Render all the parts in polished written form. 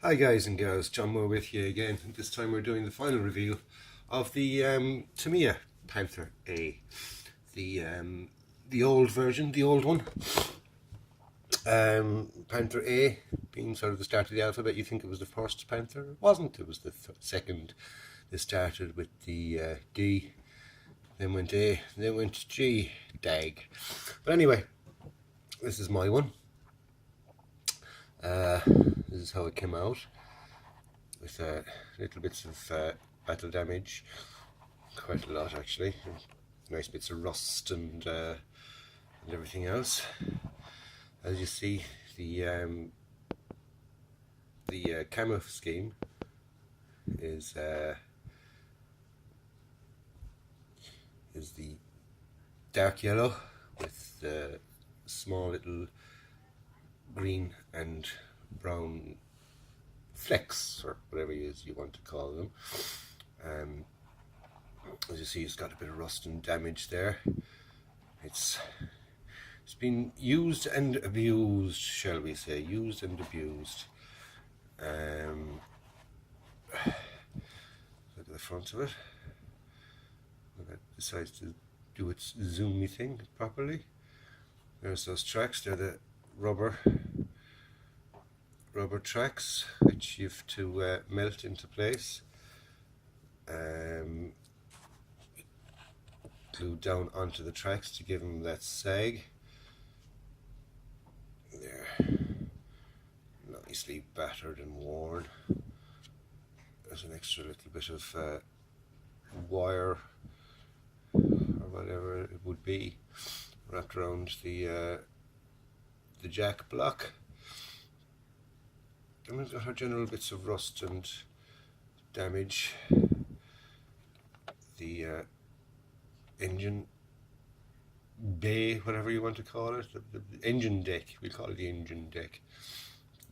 Hi guys and girls, John Moore with you again. This time we're doing the final review of the Tamita Panther A, the old version, the old one. Panther A being sort of the start of the alphabet. You think it was the first Panther? It wasn't. It was the second. They started with the D, then went A, then went G, dag. But anyway, this is my one. This is how it came out, with little bits of battle damage, quite a lot actually, nice bits of rust and everything else. As you see, the camo scheme is the dark yellow with the small little green and brown flecks, or whatever it is you want to call them. As you see, it's got a bit of rust and damage there. It's been used and abused, shall we say, used and abused. Look at the front of it. When it decides to do its zoomy thing properly. There's those tracks. They're the rubber tracks which you have to melt into place, glued down onto the tracks to give them that sag. They're nicely battered and worn. There's an extra little bit of wire or whatever it would be wrapped around the jack block. And we've got our general bits of rust and damage. The engine bay, whatever you want to call it, the engine deck, we call it the engine deck,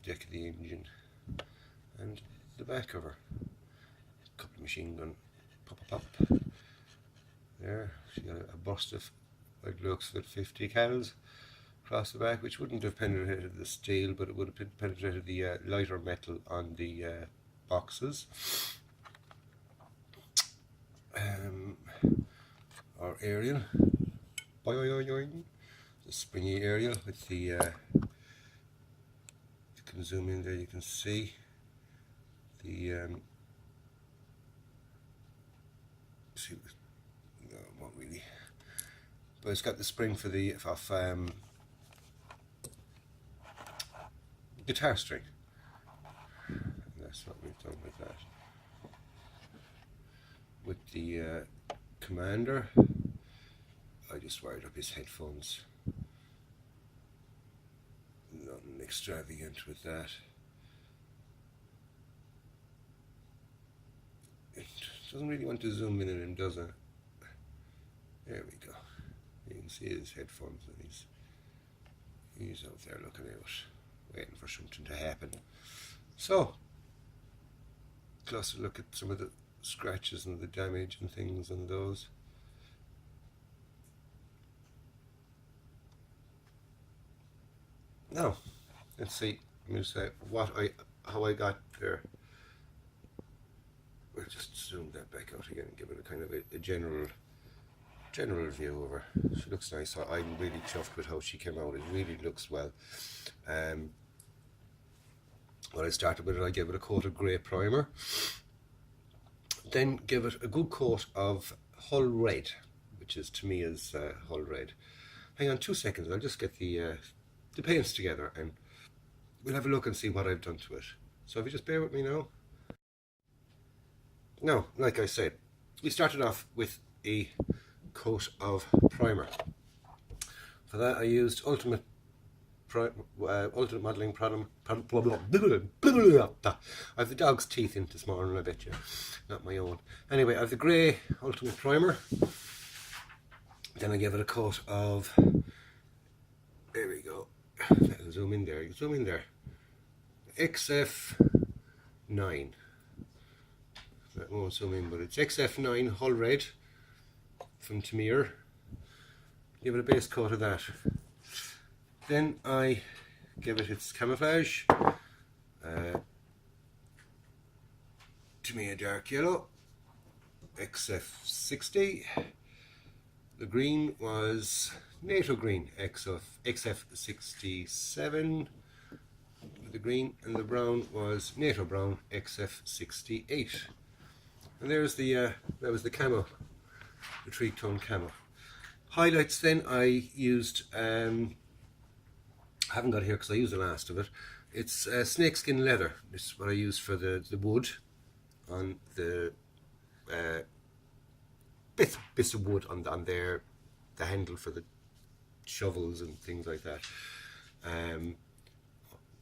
deck of the engine, and the back cover. A couple of machine gun pop. There, she got a burst of, like, looks at 50 cals across the back, which wouldn't have penetrated the steel, but it would have penetrated the lighter metal on the boxes. Our aerial, the springy aerial with the, you can zoom in there, you can see the, no, not really, but it's got the spring for the, guitar string. And that's what we've done with that. With the commander, I just wired up his headphones. Nothing extravagant with that. It doesn't really want to zoom in on him, does it? There we go. You can see his headphones, and he's out there looking out, waiting for something to happen. So, closer look at some of the scratches and the damage and things on those. Now, let's see. I'm going to say how I got there. We'll just zoom that back out again and give it a kind of a general view of her. She looks nice. I'm really chuffed with how she came out. It really looks well. When I started with it, I gave it a coat of grey primer, then give it a good coat of Hull Red, which is Tamia's Hull Red. Hang on 2 seconds, I'll just get the paints together and we'll have a look and see what I've done to it. So if you just bear with me now. Now, like I said, we started off with a coat of primer. For that I used Ultimate Modelling Product. I have the dog's teeth in this morning, I bet you. Not my own. Anyway, I have the grey Ultimate Primer. Then I give it a coat of, there we go. I'll zoom in there. You zoom in there. XF9. That won't zoom in, but it's XF9 Hull Red from Tamita. Give it a base coat of that. Then I give it its camouflage, Tamita dark yellow, XF60. The green was NATO green, XF67. The green, and the brown was NATO brown, XF68. And there's the that was the camo, the tree tone camo. Highlights then I used, I haven't got it here because I used the last of it. It's snakeskin leather. This is what I use for the wood on the bits of wood on there, the handle for the shovels and things like that.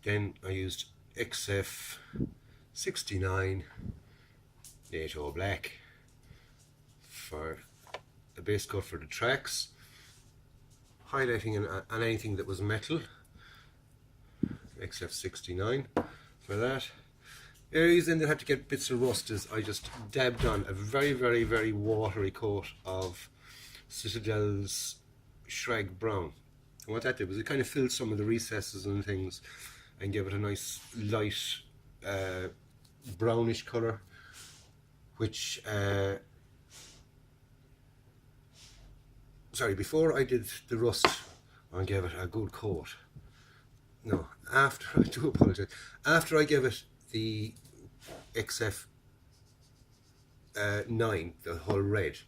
Then I used XF69 NATO black for the base coat for the tracks, highlighting on anything that was metal. XF69 for that. Areas then that had to get bits of rust is I just dabbed on a very watery coat of Citadel's Shrag Brown. And what that did was it kind of filled some of the recesses and things and gave it a nice light brownish colour, which sorry, before I did the rust I gave it a good coat. No, after, I do apologise, after I gave it the XF9, the whole red,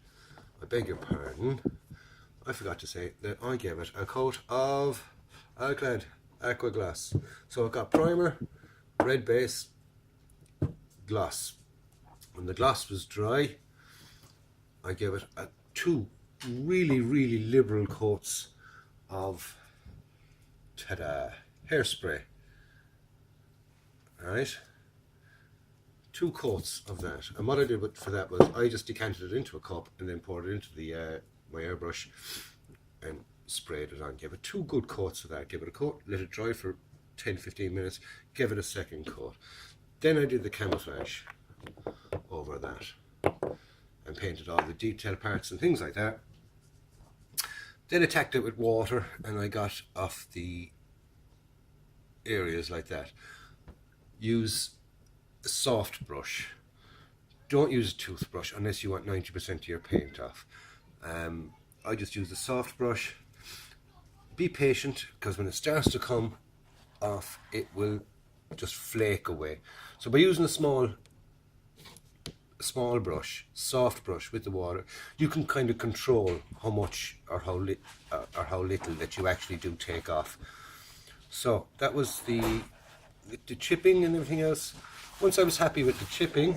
I beg your pardon, I forgot to say that I gave it a coat of Alclad Aqua Gloss. So I've got primer, red base, gloss. When the gloss was dry, I gave it two really liberal coats of hairspray. Alright, 2 coats of that, and what I did for that was I just decanted it into a cup and then poured it into the my airbrush and sprayed it on. Gave it 2 good coats of that, gave it a coat, let it dry for 10-15 minutes, gave it a second coat. Then I did the camouflage over that and painted all the detail parts and things like that. Then attacked it with water and I got off the areas like that. Use a soft brush. Don't use a toothbrush unless you want 90% of your paint off. I just use a soft brush. Be patient, because when it starts to come off it will just flake away. So by using a small brush, soft brush with the water, you can kind of control how much or how little that you actually do take off. So that was the chipping and everything else. Once I was happy with the chipping,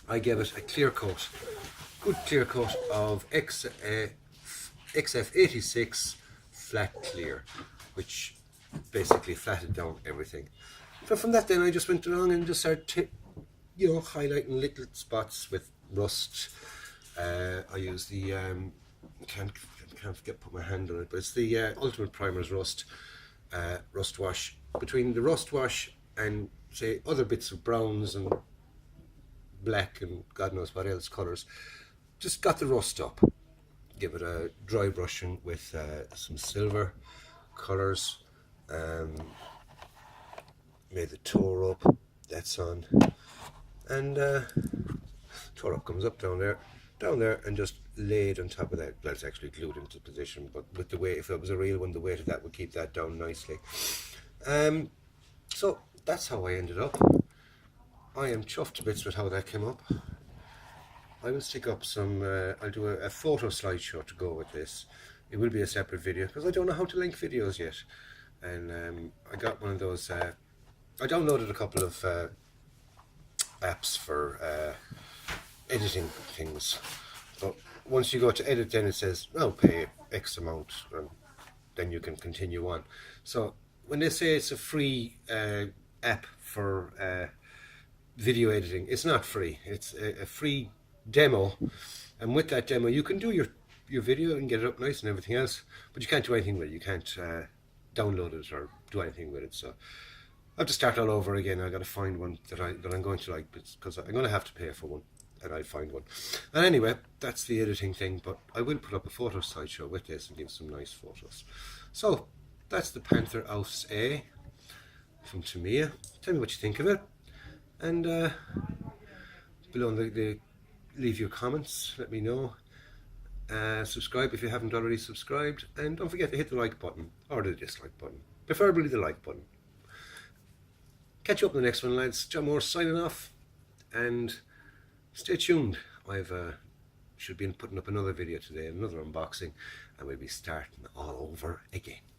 I gave it a clear coat, good clear coat of XF86 flat clear, which basically flatted down everything. So from that then I just went along and just started highlighting little spots with rust. I use the can't put my hand on it, but it's the Ultimate Primers Rust wash. Between the rust wash and say other bits of browns and black and God knows what else colours, just got the rust up. Give it a dry brushing with some silver colours. Made the toe up, that's on, and toe up comes up down there, and just laid on top of that. Well, it's actually glued into position, but with the weight, if it was a real one, the weight of that would keep that down nicely. So that's how I ended up. I am chuffed to bits with how that came up. I will stick up some, I'll do a photo slideshow to go with this. It will be a separate video because I don't know how to link videos yet. And I got one of those, I downloaded a couple of apps for editing things. But once you go to edit, then it says, oh, pay X amount, and then you can continue on. So when they say it's a free app for video editing, it's not free. It's a free demo, and with that demo you can do your video and get it up nice and everything else, but you can't do anything with it. You can't download it or do anything with it. So I have to start all over again. I got to find one that I'm going to like, because I'm going to have to pay for one, and I'll find one. And anyway, that's the editing thing, but I will put up a photo slideshow with this and give some nice photos. So that's the Panther Ausf A from Tamita. Tell me what you think of it, and below leave your comments, let me know. Subscribe if you haven't already subscribed, and don't forget to hit the like button or the dislike button, preferably the like button. Catch you up in the next one, lads. John Moore signing off, and stay tuned. I've should be putting up another video today, another unboxing, and we'll be starting all over again.